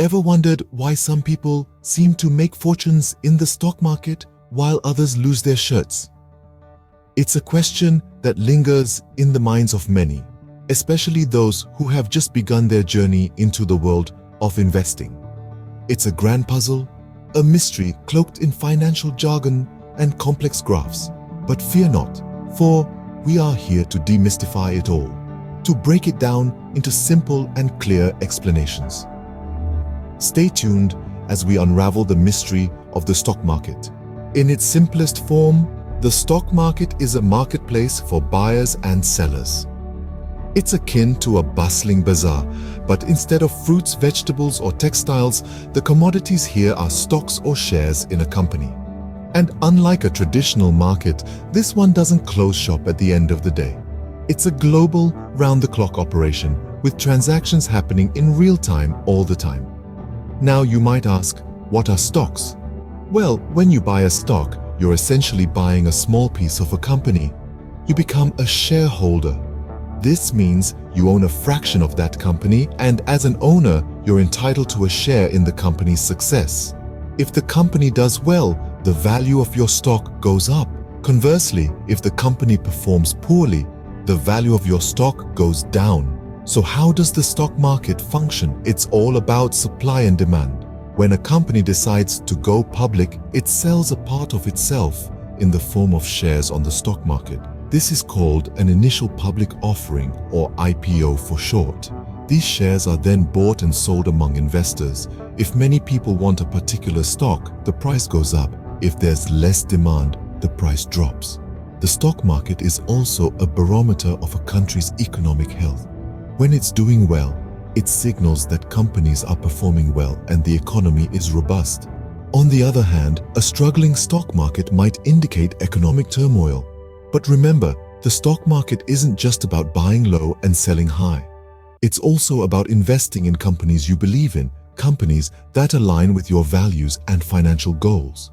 Ever wondered why some people seem to make fortunes in the stock market while others lose their shirts? It's a question that lingers in the minds of many, especially those who have just begun their journey into the world of investing. It's a grand puzzle, a mystery cloaked in financial jargon and complex graphs. But fear not, for we are here to demystify it all, to break it down into simple and clear explanations. Stay tuned as we unravel the mystery of the stock market. In its simplest form, the stock market is a marketplace for buyers and sellers. It's akin to a bustling bazaar, but instead of fruits, vegetables, or textiles, the commodities here are stocks or shares in a company. And unlike a traditional market, this one doesn't close shop at the end of the day. It's a global, round-the-clock operation with transactions happening in real time all the time. Now you might ask, what are stocks? Well, when you buy a stock, you're essentially buying a small piece of a company. You become a shareholder. This means you own a fraction of that company, and as an owner, you're entitled to a share in the company's success. If the company does well, the value of your stock goes up. Conversely, if the company performs poorly, the value of your stock goes down. So how does the stock market function? It's all about supply and demand. When a company decides to go public, it sells a part of itself in the form of shares on the stock market. This is called an initial public offering, or IPO for short. These shares are then bought and sold among investors. If many people want a particular stock, the price goes up. If there's less demand, the price drops. The stock market is also a barometer of a country's economic health. When it's doing well, it signals that companies are performing well and the economy is robust. On the other hand, a struggling stock market might indicate economic turmoil. But remember, the stock market isn't just about buying low and selling high. It's also about investing in companies you believe in, companies that align with your values and financial goals.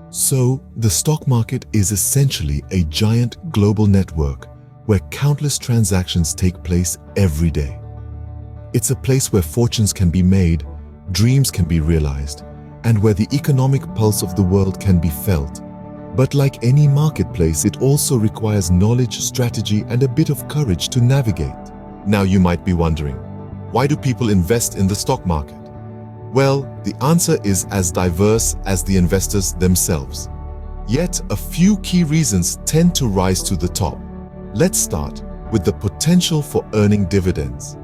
So, the stock market is essentially a giant global network where countless transactions take place every day. It's a place where fortunes can be made, dreams can be realized, and where the economic pulse of the world can be felt. But like any marketplace, it also requires knowledge, strategy, and a bit of courage to navigate. Now you might be wondering, why do people invest in the stock market? Well, the answer is as diverse as the investors themselves. Yet, a few key reasons tend to rise to the top. Let's start with the potential for earning dividends.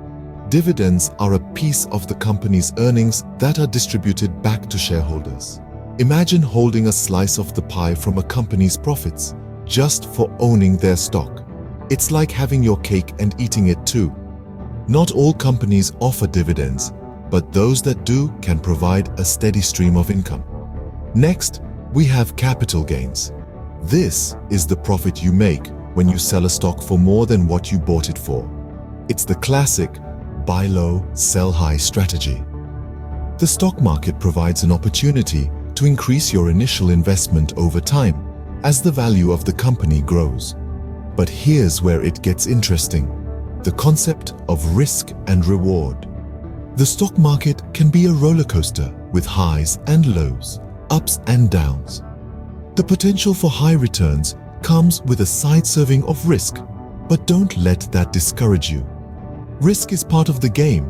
Dividends are a piece of the company's earnings that are distributed back to shareholders. Imagine holding a slice of the pie from a company's profits just for owning their stock. It's like having your cake and eating it too. Not all companies offer dividends, but those that do can provide a steady stream of income. Next, we have capital gains. This is the profit you make when you sell a stock for more than what you bought it for. It's the classic buy low, sell high strategy. The stock market provides an opportunity to increase your initial investment over time as the value of the company grows. But here's where it gets interesting: the concept of risk and reward. The stock market can be a roller coaster with highs and lows, ups and downs. The potential for high returns comes with a side serving of risk, but don't let that discourage you. Risk is part of the game,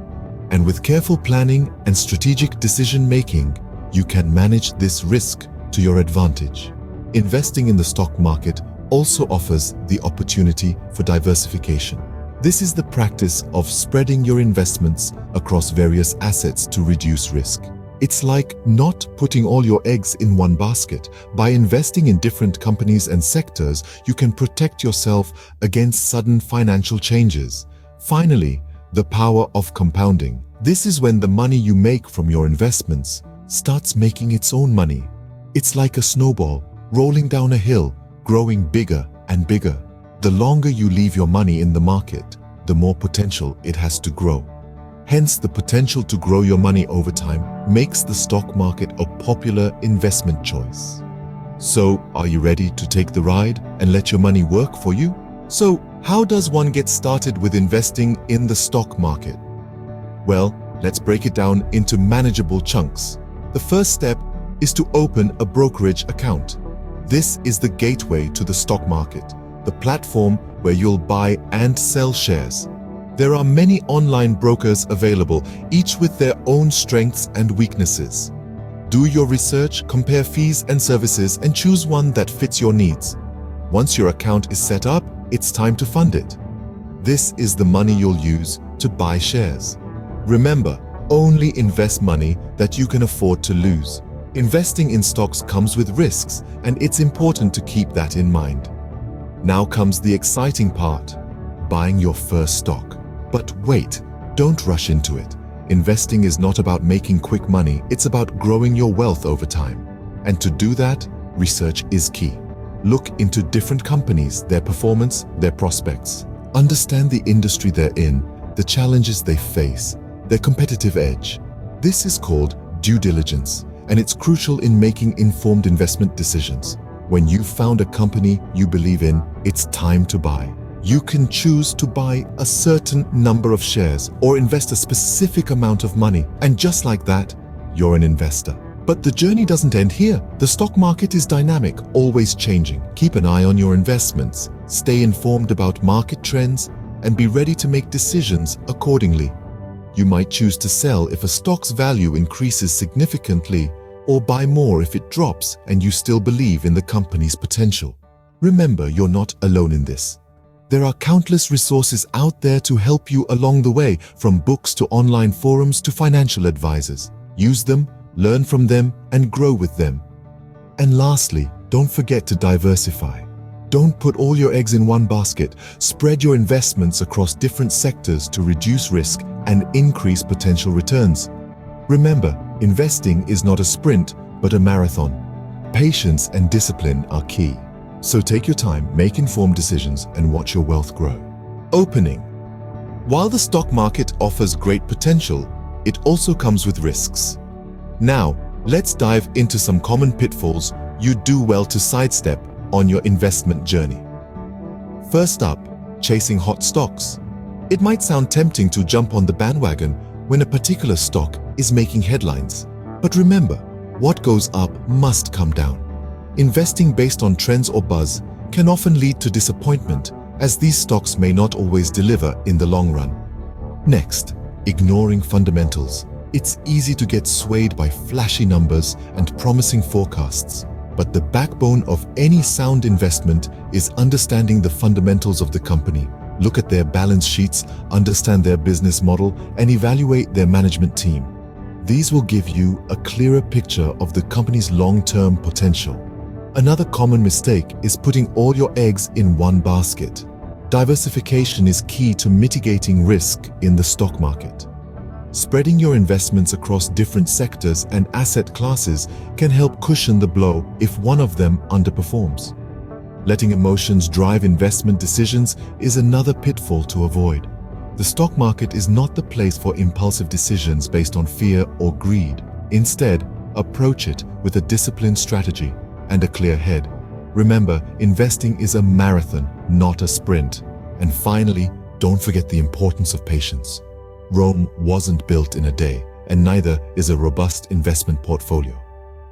and with careful planning and strategic decision-making, you can manage this risk to your advantage. Investing in the stock market also offers the opportunity for diversification. This is the practice of spreading your investments across various assets to reduce risk. It's like not putting all your eggs in one basket. By investing in different companies and sectors, you can protect yourself against sudden financial changes. Finally, the power of compounding. This is when the money you make from your investments starts making its own money. It's like a snowball rolling down a hill, growing bigger and bigger. The longer you leave your money in the market, the more potential it has to grow. Hence, the potential to grow your money over time makes the stock market a popular investment choice. So, are you ready to take the ride and let your money work for you? So, how does one get started with investing in the stock market? Well, Let's break it down into manageable chunks. The first step is to open a brokerage account. This is the gateway to the stock market, the platform where you'll buy and sell shares. There are many online brokers available, each with their own strengths and weaknesses. Do your research, compare fees and services, and choose one that fits your needs. Once your account is set up, it's time to fund it. This is the money you'll use to buy shares. Remember, only invest money that you can afford to lose. Investing in stocks comes with risks, and it's important to keep that in mind. Now comes the exciting part, buying your first stock. But wait, don't rush into it. Investing is not about making quick money, it's about growing your wealth over time. And to do that, research is key. Look into different companies, their performance, their prospects. Understand the industry they're in, the challenges they face, their competitive edge. This is called due diligence, and it's crucial in making informed investment decisions. When you've found a company you believe in, it's time to buy. You can choose to buy a certain number of shares or invest a specific amount of money, and just like that, you're an investor. But the journey doesn't end here. The stock market is dynamic, always changing. Keep an eye on your investments, stay informed about market trends, and be ready to make decisions accordingly. You might choose to sell if a stock's value increases significantly, or buy more if it drops and you still believe in the company's potential. Remember, you're not alone in this. There are countless resources out there to help you along the way, from books to online forums to financial advisors. Use them, learn from them, and grow with them. And lastly, don't forget to diversify. Don't put all your eggs in one basket. Spread your investments across different sectors to reduce risk and increase potential returns. Remember, investing is not a sprint, but a marathon. Patience and discipline are key. So take your time, make informed decisions, and watch your wealth grow. Opening. While the stock market offers great potential, it also comes with risks. Now, let's dive into some common pitfalls you'd do well to sidestep on your investment journey. First up, chasing hot stocks. It might sound tempting to jump on the bandwagon when a particular stock is making headlines. But remember, what goes up must come down. Investing based on trends or buzz can often lead to disappointment, as these stocks may not always deliver in the long run. Next, ignoring fundamentals. It's easy to get swayed by flashy numbers and promising forecasts, but the backbone of any sound investment is understanding the fundamentals of the company. Look at their balance sheets, understand their business model, and evaluate their management team. These will give you a clearer picture of the company's long-term potential. Another common mistake is putting all your eggs in one basket. Diversification is key to mitigating risk in the stock market. Spreading your investments across different sectors and asset classes can help cushion the blow if one of them underperforms. Letting emotions drive investment decisions is another pitfall to avoid. The stock market is not the place for impulsive decisions based on fear or greed. Instead, approach it with a disciplined strategy and a clear head. Remember, investing is a marathon, not a sprint. And finally, don't forget the importance of patience. Rome wasn't built in a day, and neither is a robust investment portfolio.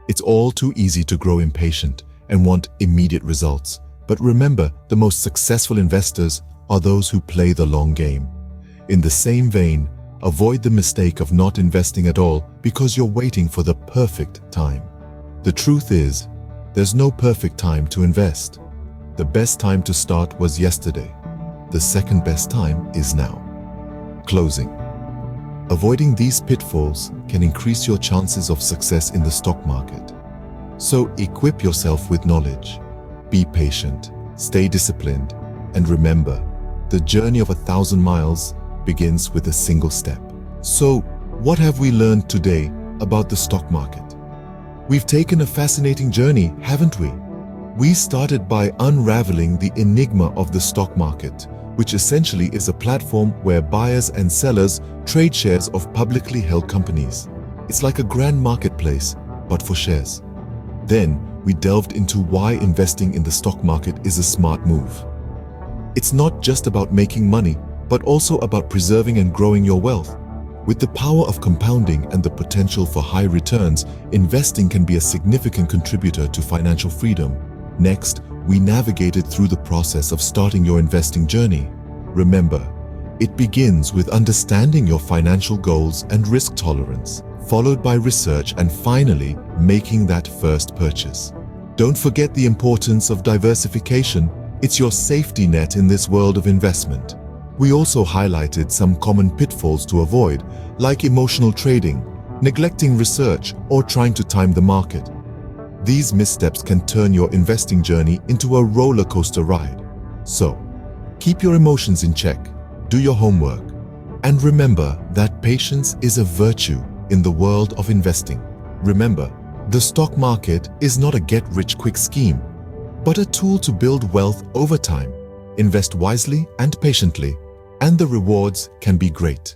It's all too easy to grow impatient and want immediate results. But remember, the most successful investors are those who play the long game. In the same vein, avoid the mistake of not investing at all because you're waiting for the perfect time. The truth is, there's no perfect time to invest. The best time to start was yesterday. The second best time is now. Closing. Avoiding these pitfalls can increase your chances of success in the stock market. So equip yourself with knowledge. Be patient, stay disciplined, and remember, the journey of 1,000 miles begins with a single step. So, what have we learned today about the stock market? We've taken a fascinating journey, haven't we? We started by unraveling the enigma of the stock market, which essentially is a platform where buyers and sellers trade shares of publicly held companies. It's like a grand marketplace, but for shares. Then, we delved into why investing in the stock market is a smart move. It's not just about making money, but also about preserving and growing your wealth. With the power of compounding and the potential for high returns, investing can be a significant contributor to financial freedom. Next, we navigated through the process of starting your investing journey. Remember, it begins with understanding your financial goals and risk tolerance, followed by research and finally, making that first purchase. Don't forget the importance of diversification. It's your safety net in this world of investment. We also highlighted some common pitfalls to avoid, like emotional trading, neglecting research, or trying to time the market. These missteps can turn your investing journey into a roller coaster ride. So, keep your emotions in check, do your homework, and remember that patience is a virtue in the world of investing. Remember, the stock market is not a get-rich-quick scheme, but a tool to build wealth over time. Invest wisely and patiently, and the rewards can be great.